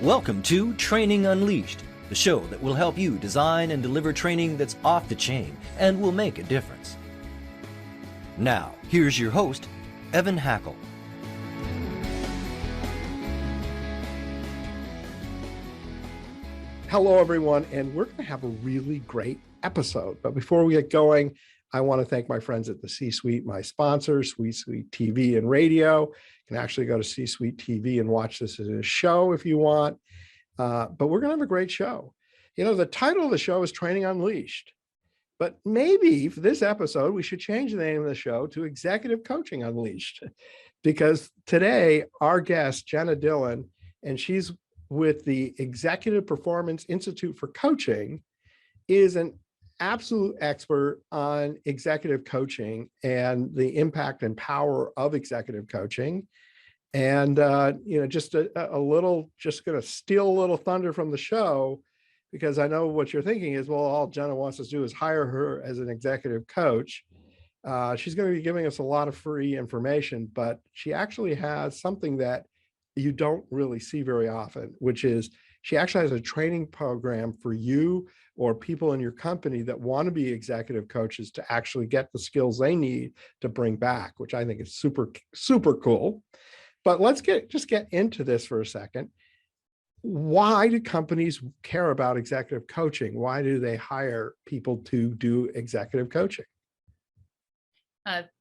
Welcome to Training Unleashed, the show that will help you design and deliver training that's off the chain and will make a difference. Now, here's your host, Evan Hackel. Hello, everyone, and we're going to have a really great episode. But before we get going, I want to thank my friends at the C-Suite, my sponsors, C-Suite TV and radio. You can actually go to C-Suite TV and watch this as a show if you want. But we're going to have a great show. You know, the title of the show is Training Unleashed. But maybe for this episode, we should change the name of the show to Executive Coaching Unleashed. Because today, our guest, Jenna Dillon, and she's with the Executive Performance Institute for Coaching, is an absolute expert on executive coaching and the impact and power of executive coaching. And, just a little, just going to steal a little thunder from the show, because I know what you're thinking is, well, all Jenna wants us to do is hire her as an executive coach. She's going to be giving us a lot of free information, but she actually has something that you don't really see very often, which is she actually has a training program for you or people in your company that want to be executive coaches to actually get the skills they need to bring back, which I think is super, super cool. But let's just get into this for a second. Why do companies care about executive coaching? Why do they hire people to do executive coaching?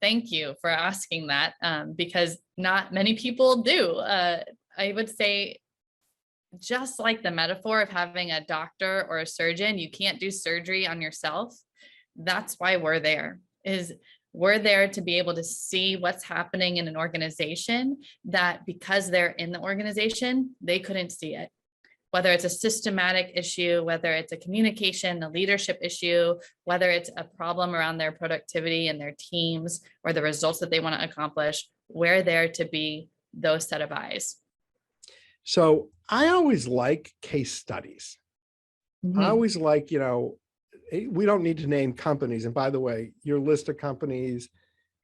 Thank you for asking that, because not many people do. I would say, just like the metaphor of having a doctor or a surgeon, you can't do surgery on yourself. That's why we're there. We're there to be able to see what's happening in an organization that, because they're in the organization, they couldn't see it. Whether it's a systematic issue, whether it's a communication, a leadership issue, whether it's a problem around their productivity and their teams or the results that they want to accomplish, we're there to be those set of eyes. So I always like case studies. Mm-hmm. I always like, we don't need to name companies. And by the way, your list of companies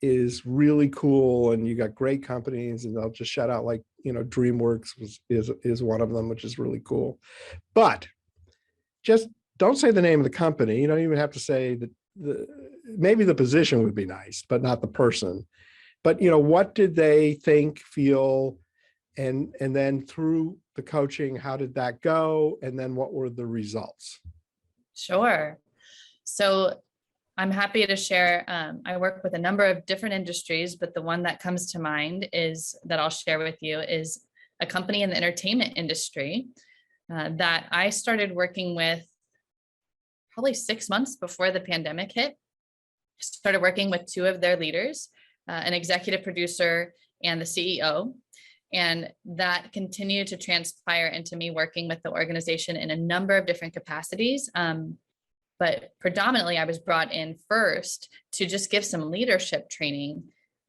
is really cool, and you got great companies, and I'll just shout out, like, DreamWorks is one of them, which is really cool. But just don't say the name of the company. You don't even have to say maybe the position would be nice, but not the person. But what did they think, feel, and then through the coaching, how did that go? And then what were the results? Sure. So I'm happy to share. I work with a number of different industries, but the one that comes to mind that I'll share with you is a company in the entertainment industry that I started working with probably 6 months before the pandemic hit. Started working with two of their leaders, an executive producer and the CEO. And that continued to transpire into me working with the organization in a number of different capacities. But predominantly, I was brought in first to just give some leadership training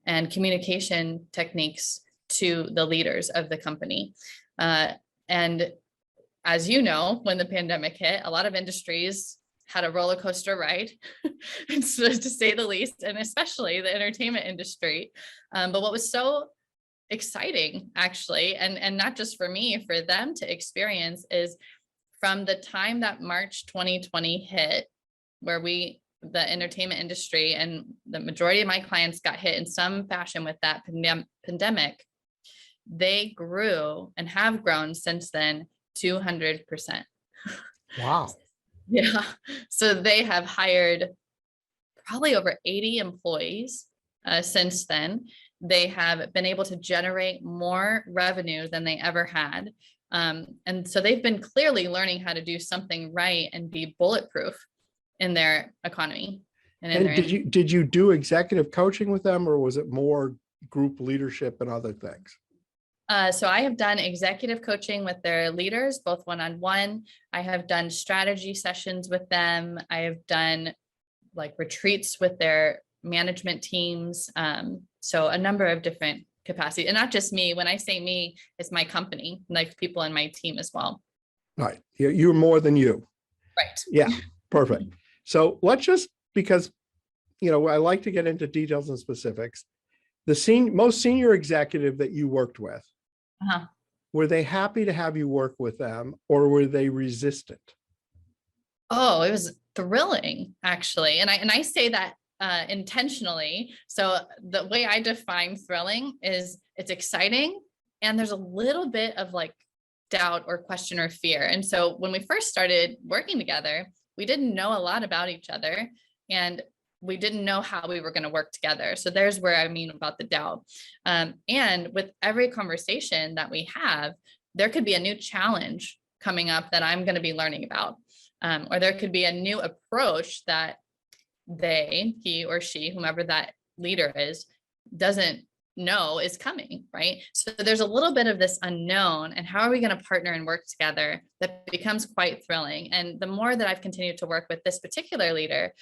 and communication techniques to the leaders of the company. And as you know, when the pandemic hit, a lot of industries had a roller coaster ride, to say the least, and especially the entertainment industry. But what was so exciting, actually, and not just for me, for them to experience, is from the time that March 2020 hit, where the entertainment industry and the majority of my clients got hit in some fashion with that pandemic, they grew and have grown since then 200%. Wow. Yeah. So they have hired probably over 80 employees since then. They have been able to generate more revenue than they ever had. And so they've been clearly learning how to do something right and be bulletproof in their economy. And did you do executive coaching with them, or was it more group leadership and other things? So I have done executive coaching with their leaders, both one-on-one. I have done strategy sessions with them. I have done like retreats with their management teams. So a number of different capacities, and not just me. When I say me, it's my company, like people in my team as well. Right. You're more than you. Right. Yeah. Perfect. So let's just, because, I like to get into details and specifics. The most senior executive that you worked with, Uh-huh. Were they happy to have you work with them, or were they resistant? Oh, it was thrilling, actually. And I say that intentionally. So the way I define thrilling is it's exciting and there's a little bit of like doubt or question or fear. And so when we first started working together, we didn't know a lot about each other and we didn't know how we were going to work together. So there's where I mean about the doubt. And with every conversation that we have, there could be a new challenge coming up that I'm going to be learning about. Or there could be a new approach that he or she, whomever that leader is, doesn't know is coming, right? So there's a little bit of this unknown, and how are we going to partner and work together that becomes quite thrilling. And the more that I've continued to work with this particular leader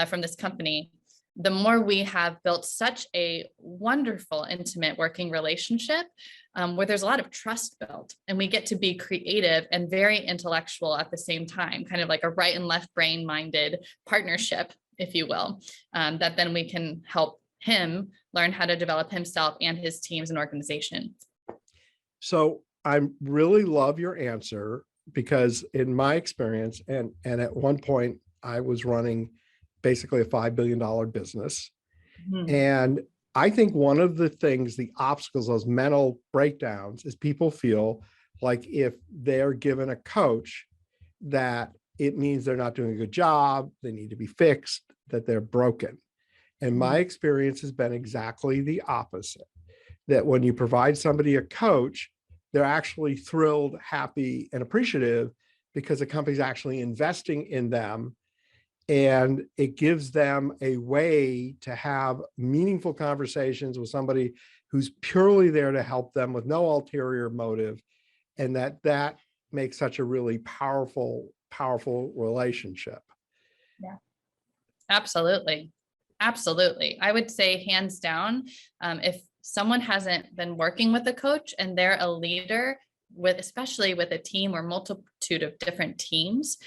from this company, the more we have built such a wonderful, intimate working relationship where there's a lot of trust built, and we get to be creative and very intellectual at the same time, kind of like a right and left brain minded partnership, if you will, that then we can help him learn how to develop himself and his teams and organization. So I really love your answer, because in my experience, and at one point I was running basically a $5 billion business. Mm-hmm. And I think one of the things, the obstacles, those mental breakdowns, is people feel like if they're given a coach, that it means they're not doing a good job, they need to be fixed, that they're broken. And my experience has been exactly the opposite, that when you provide somebody a coach, they're actually thrilled, happy, and appreciative because the company's actually investing in them. And it gives them a way to have meaningful conversations with somebody who's purely there to help them with no ulterior motive. And that makes such a really powerful relationship. Yeah, absolutely. Absolutely. I would say hands down, if someone hasn't been working with a coach and they're a leader especially with a team or multitude of different teams,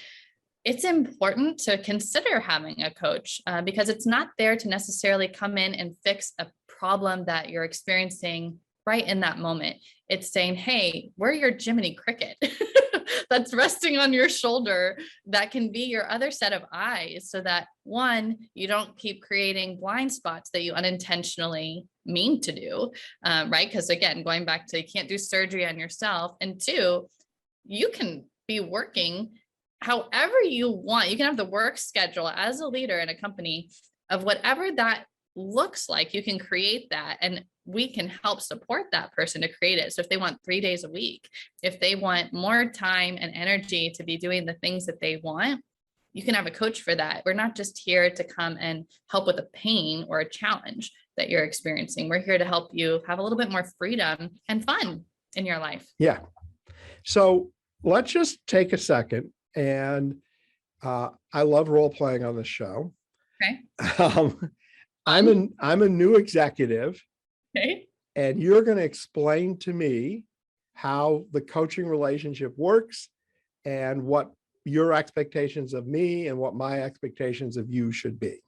it's important to consider having a coach because it's not there to necessarily come in and fix a problem that you're experiencing right in that moment. It's saying, hey, we're your Jiminy Cricket that's resting on your shoulder that can be your other set of eyes so that, one, you don't keep creating blind spots that you unintentionally mean to do, right? Because again, going back to you can't do surgery on yourself. And two, you can be working however you want. You can have the work schedule as a leader in a company of whatever that looks like. You can create that, and we can help support that person to create it. So if they want 3 days a week, if they want more time and energy to be doing the things that they want, you can have a coach for that. We're not just here to come and help with a pain or a challenge that you're experiencing. We're here to help you have a little bit more freedom and fun in your life. Yeah. So let's just take a second. And I love role playing on this show. Okay. I'm a new executive. Okay. And you're going to explain to me how the coaching relationship works and what your expectations of me and what my expectations of you should be.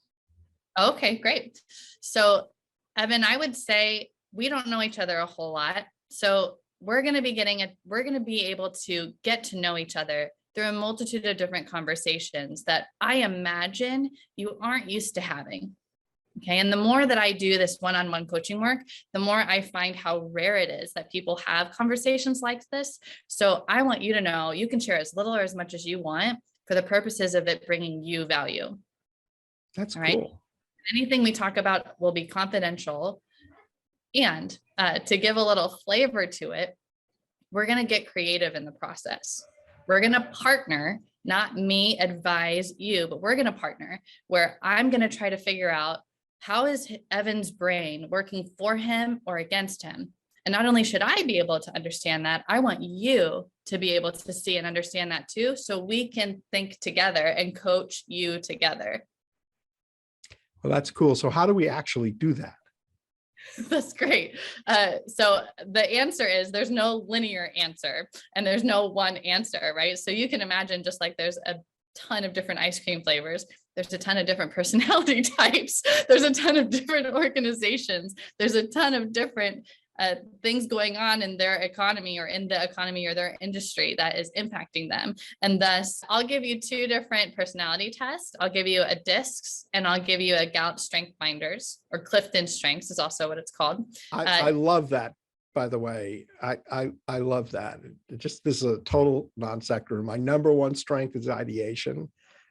Okay, great. So, Evan, I would say we don't know each other a whole lot. So we're going to be able to get to know each other through a multitude of different conversations that I imagine you aren't used to having. Okay. And the more that I do this one-on-one coaching work, the more I find how rare it is that people have conversations like this. So I want you to know you can share as little or as much as you want for the purposes of it bringing you value. That's all right? Cool. Anything we talk about will be confidential. And to give a little flavor to it, we're going to get creative in the process. We're going to partner, not me advise you, but we're going to partner where I'm going to try to figure out how is Evan's brain working for him or against him? And not only should I be able to understand that, I want you to be able to see and understand that too, so we can think together and coach you together. Well, that's cool. So how do we actually do that? That's great. So the answer is there's no linear answer and there's no one answer, right? So you can imagine just like there's a ton of different ice cream flavors. There's a ton of different personality types. There's a ton of different organizations. There's a ton of different things going on in their economy or in the economy or their industry that is impacting them. And thus, I'll give you 2 different personality tests. I'll give you a DISCs and I'll give you a Gallup Strength Finders, or Clifton Strengths is also what it's called. I love that, by the way. I love that. This is a total non sequitur. My number one strength is ideation.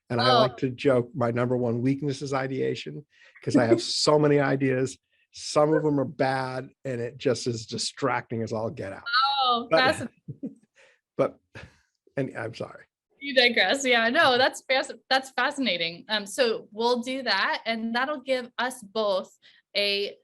And I like to joke, my number one weakness is ideation, because I have so many ideas. Some of them are bad, and it just is distracting as all get out. Oh, but and I'm sorry. You digress. Yeah, no, that's fascinating. So we'll do that, and that'll give us both a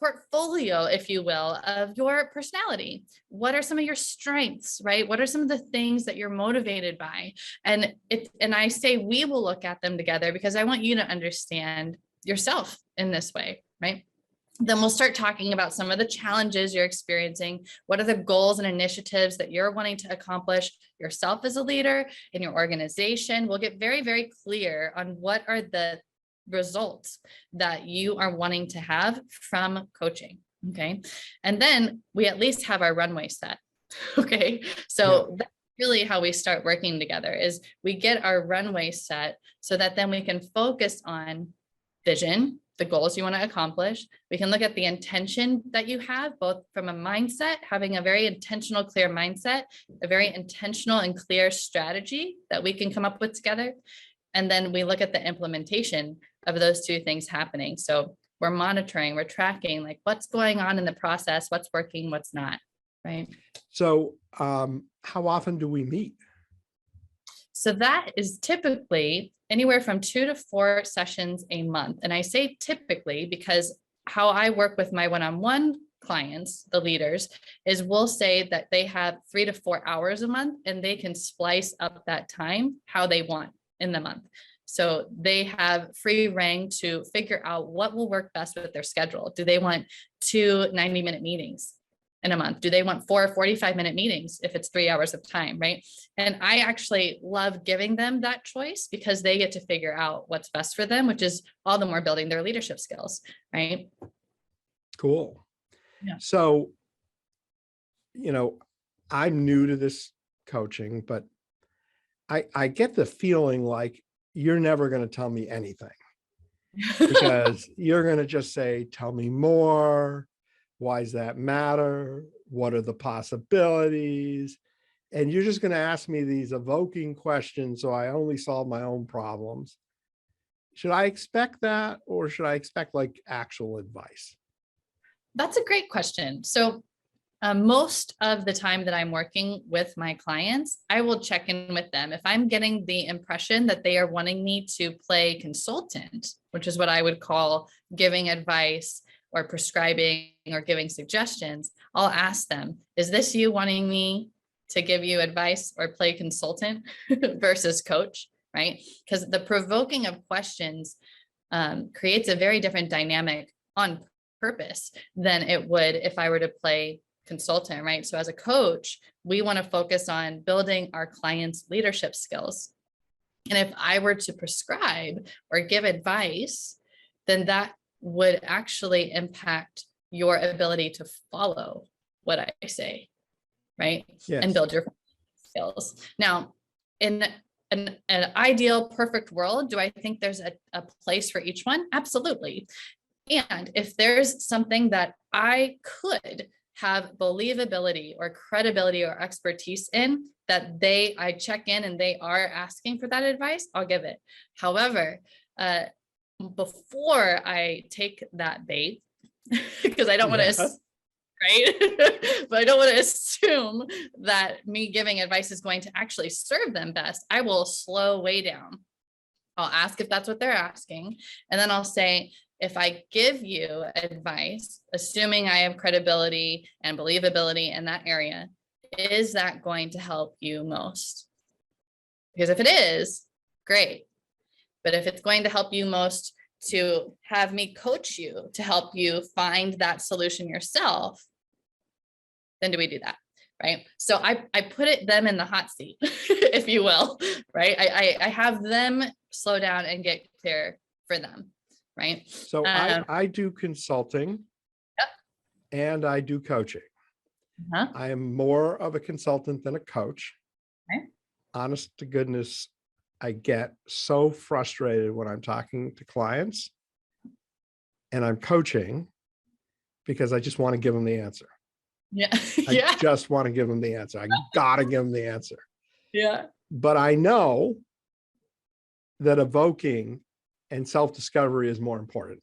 portfolio, if you will, of your personality. What are some of your strengths, right? What are some of the things that you're motivated by? And I say we will look at them together because I want you to understand yourself in this way, right? Then we'll start talking about some of the challenges you're experiencing. What are the goals and initiatives that you're wanting to accomplish yourself as a leader in your organization? We'll get very, very clear on what are the results that you are wanting to have from coaching. Okay. And then we at least have our runway set. Okay. So that's really how we start working together, is we get our runway set so that then we can focus on vision, the goals you want to accomplish. We can look at the intention that you have, both from a mindset, having a very intentional, clear mindset, a very intentional and clear strategy that we can come up with together. And then we look at the implementation of those 2 things happening. So we're monitoring, we're tracking, like what's going on in the process, what's working, what's not, right? So how often do we meet? So that is typically anywhere from 2 to 4 sessions a month. And I say typically because how I work with my one-on-one clients, the leaders, is we'll say that they have 3 to 4 hours a month, and they can splice up that time how they want in the month. So they have free reign to figure out what will work best with their schedule. Do they want 2 90-minute meetings in a month? Do they want 4 45-minute meetings if it's 3 hours of time, right? And I actually love giving them that choice because they get to figure out what's best for them, which is all the more building their leadership skills, right? Cool. Yeah. So, I'm new to this coaching, but I get the feeling like you're never going to tell me anything, because you're going to just say, tell me more. Why does that matter? What are the possibilities? And you're just going to ask me these evoking questions, so I only solve my own problems. Should I expect that, or should I expect like actual advice? That's a great question. So most of the time that I'm working with my clients, I will check in with them. If I'm getting the impression that they are wanting me to play consultant, which is what I would call giving advice or prescribing or giving suggestions, I'll ask them, is this you wanting me to give you advice or play consultant versus coach, right? Because the provoking of questions creates a very different dynamic on purpose than it would if I were to play consultant, right? So as a coach, we want to focus on building our clients' leadership skills. And if I were to prescribe or give advice, then that would actually impact your ability to follow what I say, right? Yes. And build your skills. Now, in an ideal, perfect world, do I think there's a place for each one? Absolutely. And if there's something that I could have believability or credibility or expertise in, that I check in and they are asking for that advice, I'll give it. However, before I take that bait, because I don't want to, right? But I don't want to assume that me giving advice is going to actually serve them best. I will slow way down. I'll ask if that's what they're asking. And then I'll say, if I give you advice, assuming I have credibility and believability in that area, is that going to help you most? Because if it is, great. But if it's going to help you most to have me coach you to help you find that solution yourself, then do we do that? Right. So I put them in the hot seat, if you will, right? I have them slow down and get clear for them. Right. So I do consulting. Yep. and I do coaching. Uh-huh. I am more of a consultant than a coach. Okay. Honest to goodness, I get so frustrated when I'm talking to clients and I'm coaching because I just want to give them the answer. Yeah. I Yeah. just want to give them the answer. I gotta give them the answer. Yeah. But I know that evoking and self-discovery is more important.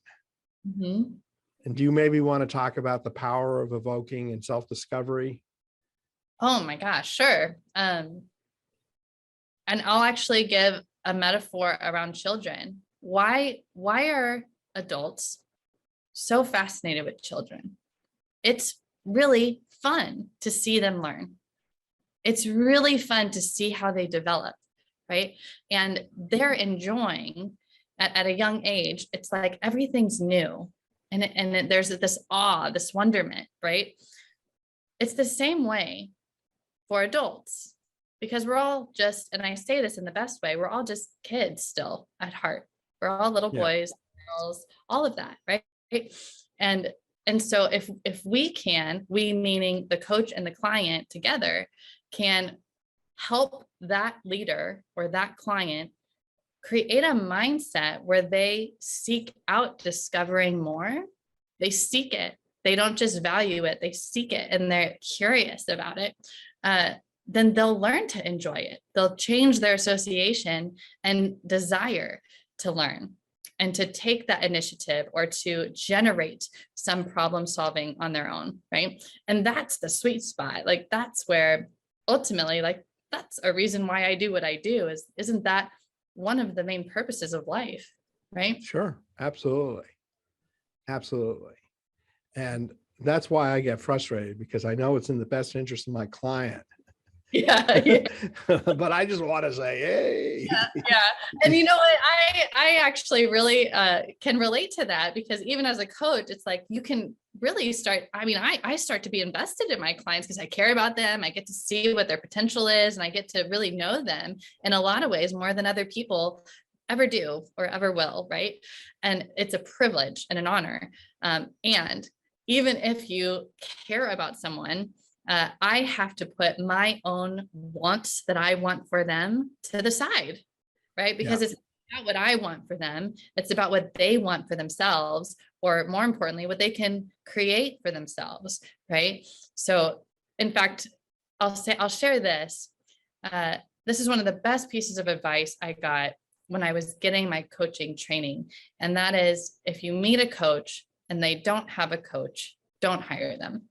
Mm-hmm. And do you maybe want to talk about the power of evoking and self-discovery? Oh my gosh, sure. And I'll actually give a metaphor around children. Why are adults so fascinated with children? It's really fun to see them learn. It's really fun to see how they develop, right? And they're enjoying at a young age, it's like everything's new. And there's this awe, this wonderment, right? It's the same way for adults because we're all just, and I say this in the best way, we're all just kids still at heart. We're all little boys, girls, all of that, right? And so if we can, we meaning the coach and the client together, can help that leader or that client create a mindset where they seek out discovering more. They seek it. They don't just value it, they seek it and they're curious about it. Then they'll learn to enjoy it. They'll change their association and desire to learn and to take that initiative or to generate some problem solving on their own, right? And that's the sweet spot. Like that's where ultimately, like that's a reason why I do what I do. Isn't that one of the main purposes of life, right? Sure, absolutely. Absolutely. And that's why I get frustrated because I know it's in the best interest of my client. Yeah, yeah. But I just want to say, hey. Yeah. And you know what? I actually really can relate to that because even as a coach, it's like you can really start. I mean, I start to be invested in my clients because I care about them. I get to see what their potential is and I get to really know them in a lot of ways more than other people ever do or ever will, right? And it's a privilege and an honor. And even if you care about someone, I have to put my own wants that I want for them to the side, right? Because it's not what I want for them. It's about what they want for themselves, or more importantly, what they can create for themselves, right? So in fact, I'll share this. This is one of the best pieces of advice I got when I was getting my coaching training. And that is, if you meet a coach and they don't have a coach, don't hire them.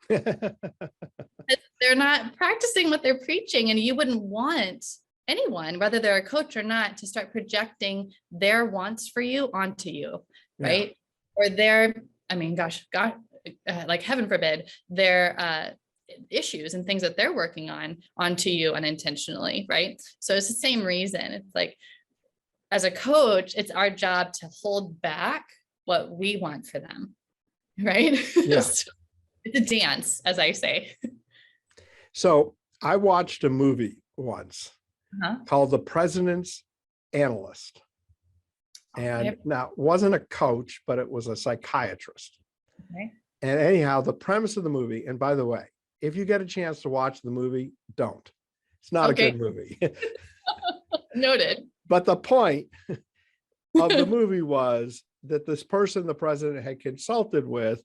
They're not practicing what they're preaching, and you wouldn't want anyone, whether they're a coach or not, to start projecting their wants for you onto you, right? Or their, I mean, gosh, God, like heaven forbid, their issues and things that they're working on onto you unintentionally, right? So it's the same reason. It's like, as a coach, it's our job to hold back what we want for them, right? Yeah. So it's a dance, as I say. So I watched a movie once called The President's Analyst. And now it wasn't a coach, but it was a psychiatrist. Okay. And anyhow, the premise of the movie, and by the way, if you get a chance to watch the movie, don't. It's not a good movie. Noted. But the point of the movie was that this person the president had consulted with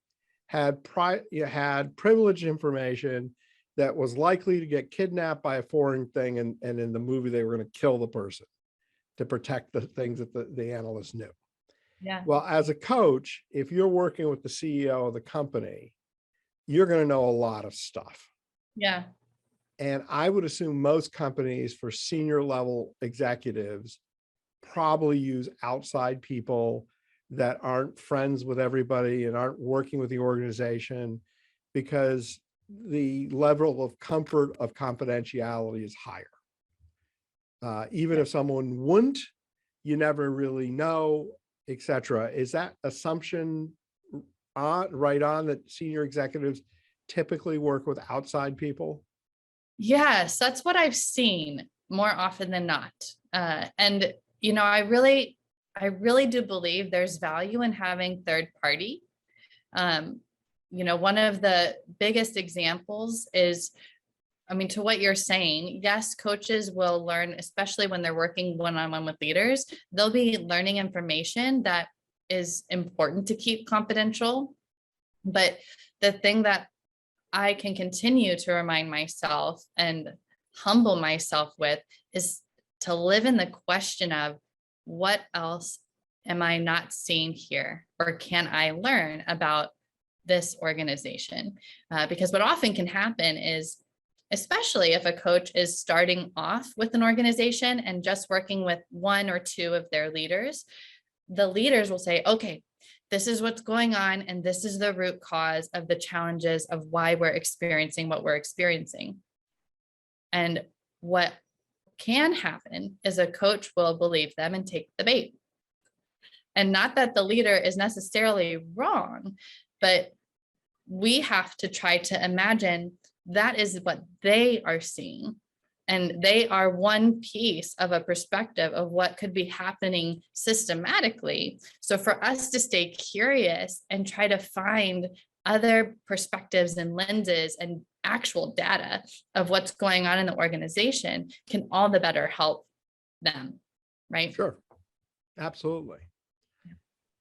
had privileged information that was likely to get kidnapped by a foreign thing. And in the movie, they were going to kill the person to protect the things that the analyst knew. Yeah. Well, as a coach, if you're working with the CEO of the company, you're going to know a lot of stuff. Yeah. And I would assume most companies for senior level executives probably use outside people that aren't friends with everybody and aren't working with the organization, because the level of comfort of confidentiality is higher. Even if someone wouldn't, you never really know, et cetera. Is that assumption right on that senior executives typically work with outside people? Yes, that's what I've seen more often than not. And, you know, I really do believe there's value in having third party. one of the biggest examples is, to what you're saying, yes, coaches will learn, especially when they're working one-on-one with leaders, they'll be learning information that is important to keep confidential. But the thing that I can continue to remind myself and humble myself with is to live in the question of, what else am I not seeing here? Or can I learn about this organization? Because what often can happen is, especially if a coach is starting off with an organization and just working with one or two of their leaders, the leaders will say, okay, this is what's going on, and this is the root cause of the challenges of why we're experiencing what we're experiencing. And what can happen is a coach will believe them and take the bait. And not that the leader is necessarily wrong, but we have to try to imagine that is what they are seeing. And they are one piece of a perspective of what could be happening systematically. So for us to stay curious and try to find other perspectives and lenses and actual data of what's going on in the organization can all the better help them, right? Sure, absolutely.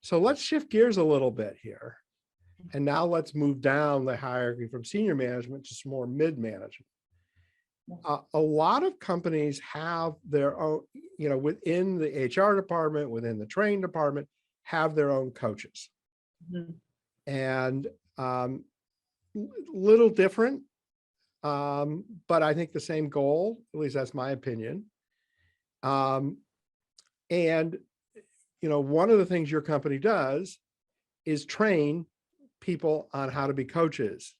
So let's shift gears a little bit here. And now let's move down the hierarchy from senior management to some more mid-management. A lot of companies have their own, within the HR department, within the training department, have their own coaches. Mm-hmm. And little different, but I think the same goal, at least that's my opinion. And, one of the things your company does is train people on how to be coaches.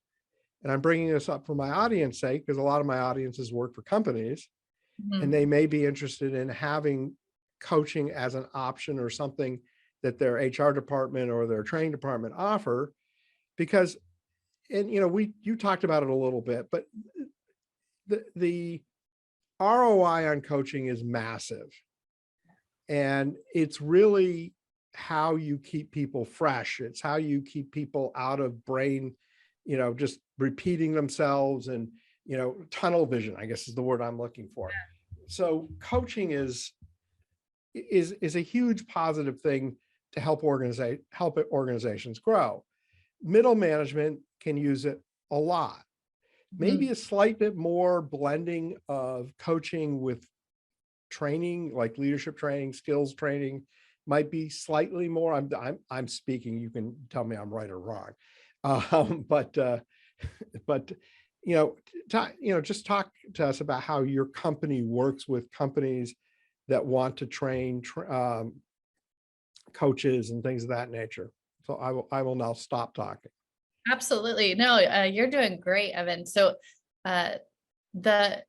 And I'm bringing this up for my audience sake, because a lot of my audiences work for companies, mm-hmm. and they may be interested in having coaching as an option or something that their HR department or their training department offer. Because, and you talked about it a little bit, but the ROI on coaching is massive. And it's really how you keep people fresh. It's how you keep people out of brain, just repeating themselves and, tunnel vision, I guess is the word I'm looking for. So coaching is a huge positive thing to help organizations grow. Middle management can use it a lot. Maybe a slight bit more blending of coaching with training, like leadership training, skills training, might be slightly more. I'm speaking. You can tell me I'm right or wrong, but just talk to us about how your company works with companies that want to train coaches and things of that nature. So I will now stop talking. Absolutely. No, you're doing great, Evan. So the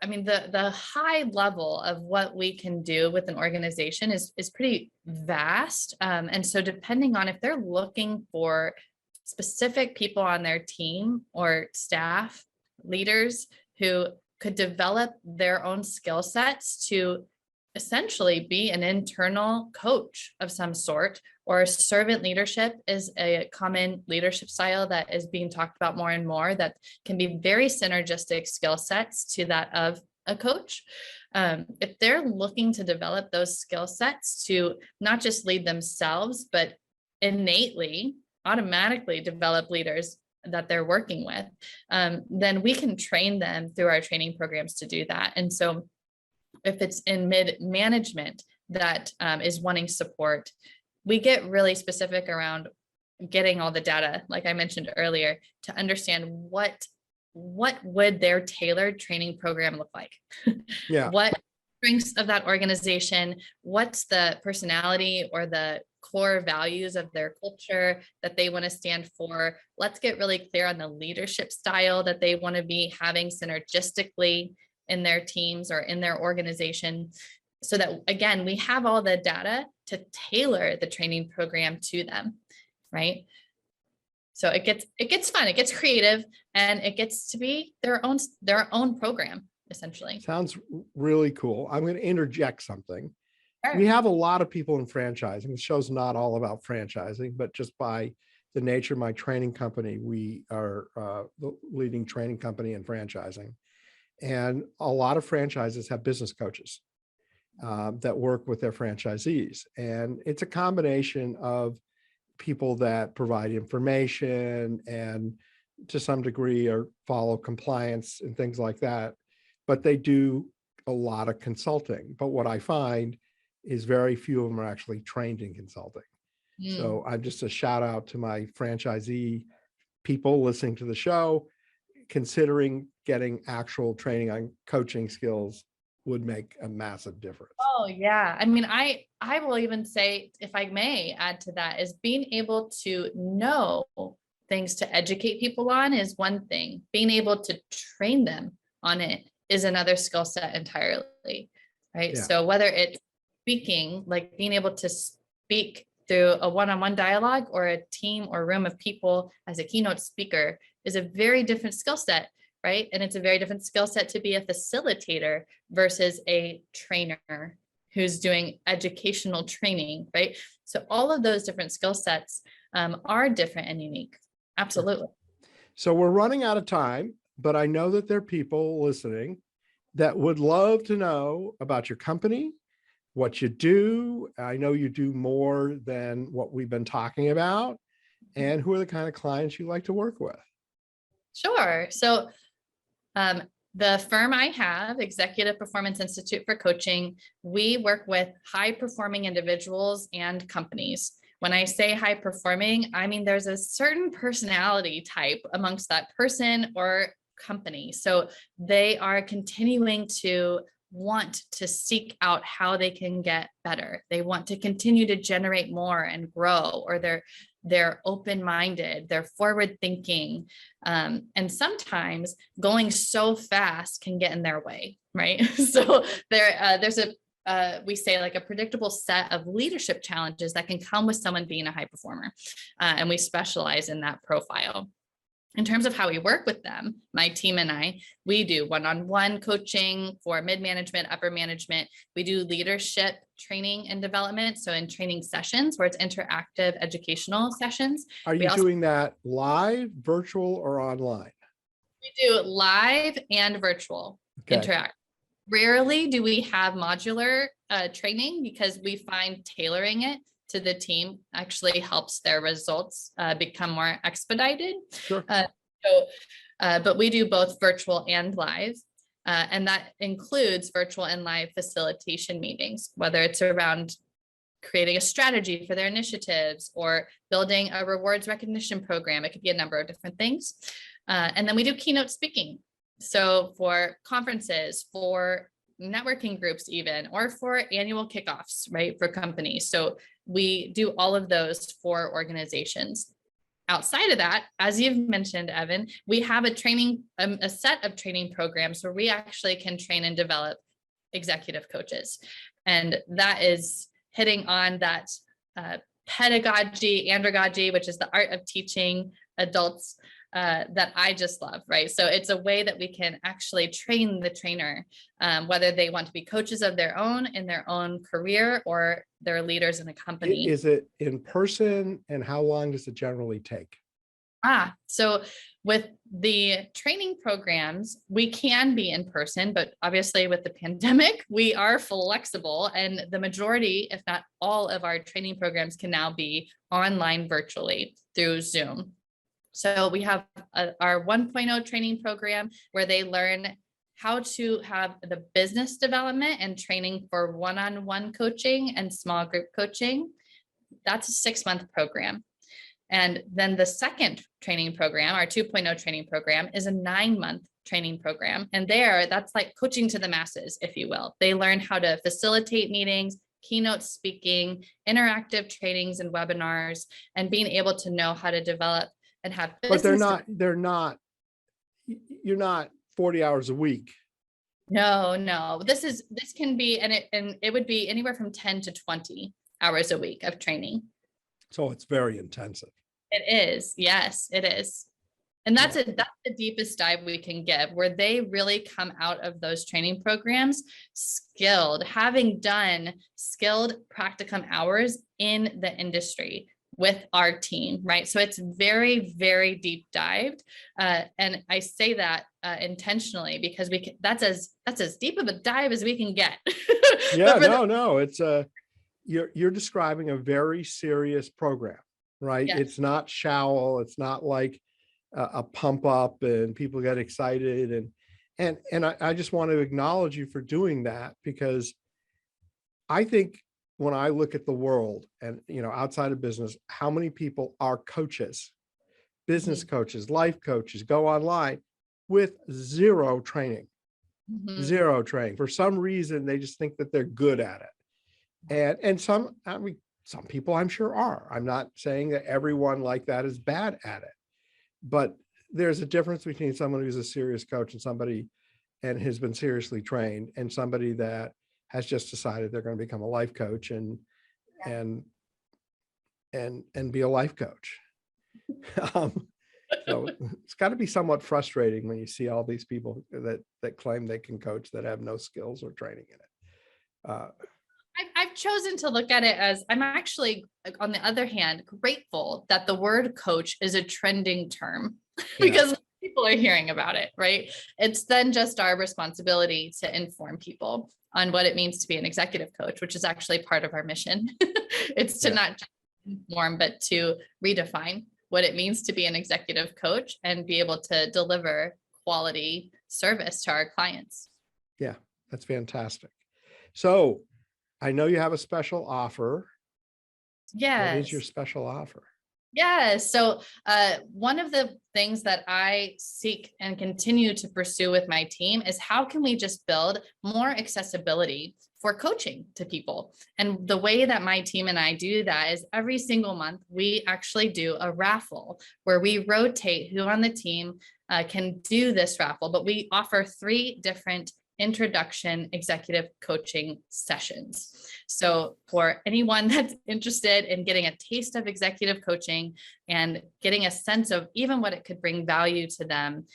high level of what we can do with an organization is pretty vast. And so depending on if they're looking for specific people on their team or staff, leaders who could develop their own skill sets to essentially be an internal coach of some sort, or servant leadership is a common leadership style that is being talked about more and more, that can be very synergistic skill sets to that of a coach. If they're looking to develop those skill sets to not just lead themselves, but innately, automatically develop leaders that they're working with, then we can train them through our training programs to do that. And so if it's in mid-management that is wanting support, we get really specific around getting all the data, like I mentioned earlier, to understand what would their tailored training program look like? Yeah. What strengths of that organization? What's the personality or the core values of their culture that they want to stand for? Let's get really clear on the leadership style that they want to be having synergistically in their teams or in their organization, so that, again, we have all the data to tailor the training program to them, right? So it gets fun, it gets creative, and it gets to be their own program, essentially. Sounds really cool. I'm going to interject something. Sure. We have a lot of people in franchising. The show's not all about franchising, but just by the nature of my training company, we are the leading training company in franchising. And a lot of franchises have business coaches that work with their franchisees. And it's a combination of people that provide information and to some degree or follow compliance and things like that. But they do a lot of consulting. But what I find is very few of them are actually trained in consulting. So I'm just a shout out to my franchisee people listening to the show, considering getting actual training on coaching skills would make a massive difference. Oh yeah. I mean, I will even say, if I may add to that, is being able to know things to educate people on is one thing. Being able to train them on it is another skill set entirely, right? Yeah. So whether it's speaking, like being able to speak through a one-on-one dialogue or a team or room of people as a keynote speaker is a very different skill set, right? And it's a very different skill set to be a facilitator versus a trainer who's doing educational training, right? So all of those different skill sets are different and unique. Absolutely. So we're running out of time, but I know that there are people listening that would love to know about your company, what you do. I know you do more than what we've been talking about, and who are the kind of clients you like to work with? Sure. So the firm I have, Executive Performance Institute for Coaching, we work with high performing individuals and companies. When I say high performing, I mean there's a certain personality type amongst that person or company. So they are continuing to want to seek out how they can get better. They want to continue to generate more and grow, or they're open-minded, they're forward-thinking, and sometimes going so fast can get in their way, right? So there's we say like a predictable set of leadership challenges that can come with someone being a high performer, and we specialize in that profile. In terms of how we work with them, my team and I, we do one-on-one coaching for mid-management, upper management. We do leadership training and development. So in training sessions where it's interactive educational sessions. Are you doing that live, virtual, or online? We do live and virtual interact. Rarely do we have modular training because we find tailoring it to the team actually helps their results become more expedited. Sure. But we do both virtual and live. And that includes virtual and live facilitation meetings, whether it's around creating a strategy for their initiatives or building a rewards recognition program. It could be a number of different things. And then we do keynote speaking. So for conferences, for networking groups even, or for annual kickoffs, right, for companies. So we do all of those for organizations. Outside of that, as you've mentioned, Evan, we have a set of training programs where we actually can train and develop executive coaches. And that is hitting on that pedagogy, andragogy, which is the art of teaching adults that I just love, right? So it's a way that we can actually train the trainer, whether they want to be coaches of their own in their own career or they're leaders in a company. Is it in person, and how long does it generally take? So with the training programs, we can be in person, but obviously with the pandemic, we are flexible, and the majority, if not all of our training programs can now be online virtually through Zoom. So we have our 1.0 training program where they learn how to have the business development and training for one-on-one coaching and small group coaching. That's a 6-month program. And then the second training program, our 2.0 training program, is a 9-month training program. And that's like coaching to the masses, if you will. They learn how to facilitate meetings, keynote speaking, interactive trainings and webinars, and being able to know how to develop and have business. But you're not 40 hours a week. No. This can be, and it would be anywhere from 10 to 20 hours a week of training. So it's very intensive. It is. Yes, it is. And that's the deepest dive we can give, where they really come out of those training programs skilled, having done skilled practicum hours in the industry. with our team, right? So it's very, very deep dived. And I say that intentionally because that's as deep of a dive as we can get. Yeah, no, it's you're describing a very serious program, right? Yes. It's not shallow. It's not like a pump up and people get excited. And I just want to acknowledge you for doing that, because I think when I look at the world and, outside of business, how many people are coaches, business coaches, life coaches, go online with zero training. Zero training. For some reason, they just think that they're good at it. And some people I'm sure are. I'm not saying that everyone like that is bad at it, but there's a difference between someone who's a serious coach and has been seriously trained, and somebody that has just decided they're going to become a life coach and be a life coach. So it's got to be somewhat frustrating when you see all these people that claim they can coach that have no skills or training in it. I've chosen to look at it as, I'm actually, on the other hand, grateful that the word coach is a trending term because people are hearing about it, right? It's then just our responsibility to inform people on what it means to be an executive coach, which is actually part of our mission. It's to not just inform, but to redefine what it means to be an executive coach and be able to deliver quality service to our clients. Yeah, that's fantastic. So I know you have a special offer. Yes. What is your special offer? Yeah. So one of the things that I seek and continue to pursue with my team is how can we just build more accessibility for coaching to people? And the way that my team and I do that is every single month, we actually do a raffle where we rotate who on the team can do this raffle, but we offer 3 different introduction executive coaching sessions. So for anyone that's interested in getting a taste of executive coaching and getting a sense of even what it could bring value to them,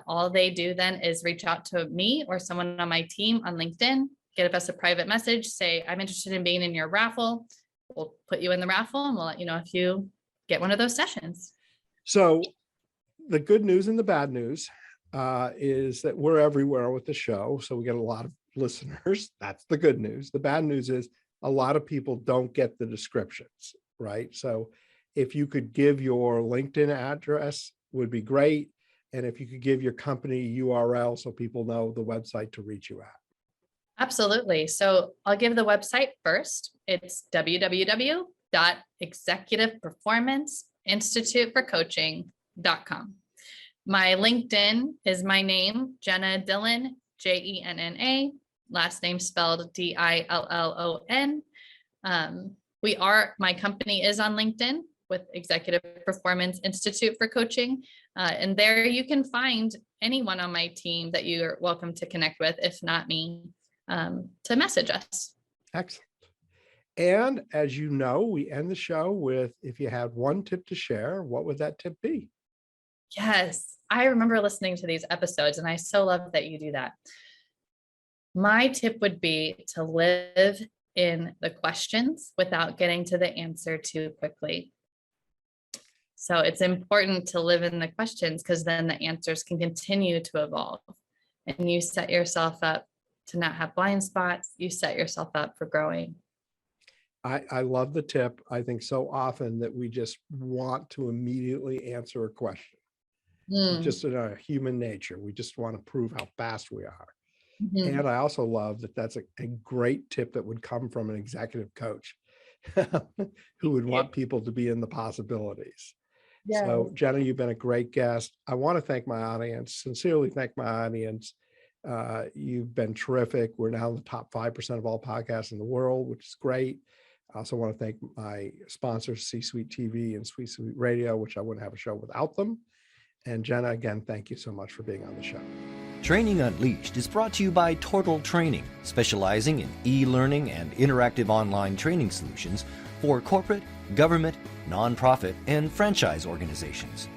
all they do then is reach out to me or someone on my team on LinkedIn, get us a private message, say, I'm interested in being in your raffle. We'll put you in the raffle and we'll let you know if you get one of those sessions. So the good news and the bad news is that we're everywhere with the show. So we get a lot of listeners. That's the good news. The bad news is a lot of people don't get the descriptions, right? So if you could give your LinkedIn address would be great. And if you could give your company URL so people know the website to reach you at. Absolutely. So I'll give the website first. It's www.executiveperformanceinstituteforcoaching.com. My LinkedIn is my name, Jenna Dillon, Jenna, last name spelled Dillon. My company is on LinkedIn with Executive Performance Institute for Coaching. And there you can find anyone on my team that you're welcome to connect with, if not me, to message us. Excellent. And as you know, we end the show with, if you had one tip to share, what would that tip be? Yes, I remember listening to these episodes and I so love that you do that. My tip would be to live in the questions without getting to the answer too quickly. So it's important to live in the questions because then the answers can continue to evolve and you set yourself up to not have blind spots. You set yourself up for growing. I love the tip. I think so often that we just want to immediately answer a question. Just in our human nature, we just want to prove how fast we are. And I also love that that's a great tip that would come from an executive coach who would want people to be in the possibilities. Yes. So Jenna, you've been a great guest. I want to thank my audience, sincerely thank my audience. You've been terrific. We're now in the top 5% of all podcasts in the world, which is great. I also want to thank my sponsors, C-Suite TV and C-Suite Radio, which I wouldn't have a show without them. And Jenna, again, thank you so much for being on the show. Training Unleashed is brought to you by Tortal Training, specializing in e-learning and interactive online training solutions for corporate, government, nonprofit, and franchise organizations.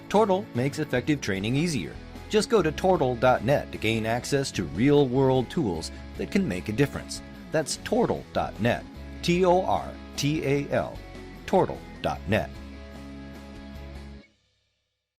Tortal makes effective training easier. Just go to tortal.net to gain access to real-world tools that can make a difference. That's tortal.net, Tortal, Tortal.net. transformational.net.